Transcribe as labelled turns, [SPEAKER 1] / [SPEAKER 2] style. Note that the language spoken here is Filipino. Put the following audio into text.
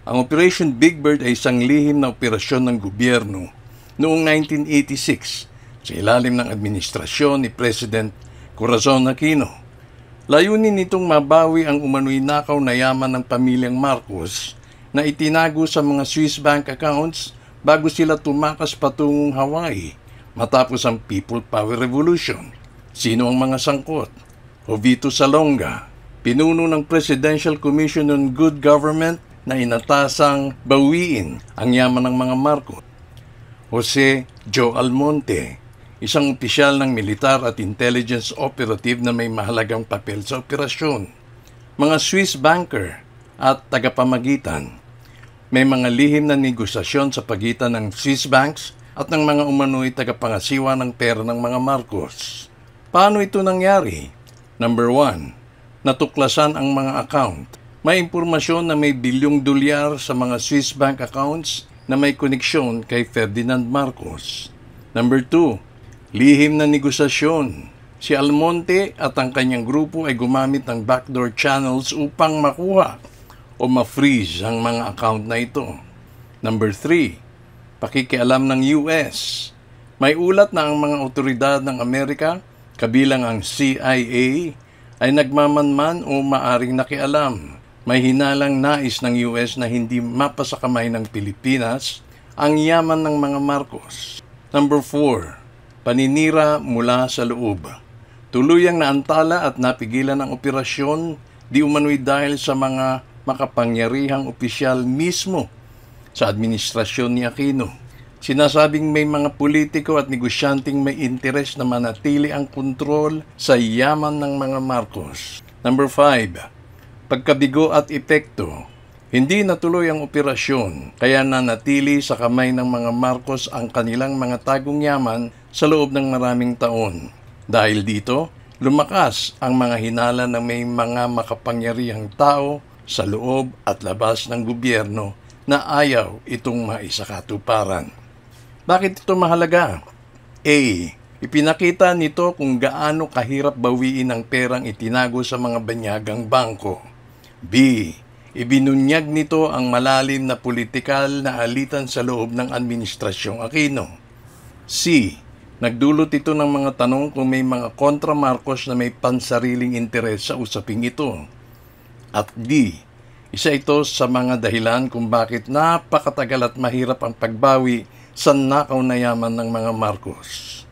[SPEAKER 1] Ang Operation Big Bird ay isang lihim na operasyon ng gobyerno noong 1986 sa ilalim ng administrasyon ni President Corazon Aquino. Layunin nitong mabawi ang umano'y nakaw na yaman ng pamilyang Marcos na itinago sa mga Swiss bank accounts bago sila tumakas patungong Hawaii matapos ang People Power Revolution. Sino ang mga sangkot? Jovito Salonga, pinuno ng Presidential Commission on Good Government na inatasang bawiin ang yaman ng mga Marcos. Jose Joe Almonte, isang opisyal ng militar at intelligence operative na may mahalagang papel sa operasyon. Mga Swiss banker at tagapamagitan. May mga lihim na negosasyon sa pagitan ng Swiss banks at ng mga umano'y tagapangasiwa ng pera ng mga Marcos. Paano ito nangyari? Number 1, natuklasan ang mga account. May impormasyon na may bilyong dolyar sa mga Swiss bank accounts na may koneksyon kay Ferdinand Marcos. Number 2, lihim na negosasyon. Si Almonte at ang kanyang grupo ay gumamit ng backdoor channels upang makuha o ma-freeze ang mga account na ito. Number 3, pakikialam ng US. May ulat na ang mga otoridad ng Amerika, kabilang ang CIA, ay nagmamanman o maaring nakialam. May hinalang nais ng US na hindi mapasa kamay ng Pilipinas ang yaman ng mga Marcos. Number 4, paninira mula sa loob. Tuluyang naantala at napigilan ang operasyon di umano'y dahil sa mga makapangyarihang opisyal mismo sa administrasyon ni Aquino. Sinasabing may mga politiko at negosyanteng may interes na manatili ang kontrol sa yaman ng mga Marcos. Number 5, pagkabigo at epekto. Hindi natuloy ang operasyon, kaya nanatili sa kamay ng mga Marcos ang kanilang mga tagong yaman sa loob ng maraming taon. Dahil dito, lumakas ang mga hinala na may mga makapangyarihang tao sa loob at labas ng gobyerno na ayaw itong maisakatuparan. Bakit ito mahalaga? A, ipinakita nito kung gaano kahirap bawiin ang perang itinago sa mga banyagang bangko. B, ibinunyag nito ang malalim na politikal na alitan sa loob ng administrasyong Aquino. C, nagdulot ito ng mga tanong kung may mga kontra Marcos na may pansariling interes sa usaping ito. At D, isa ito sa mga dahilan kung bakit napakatagal at mahirap ang pagbawi sa nakaw na yaman ng mga Marcos.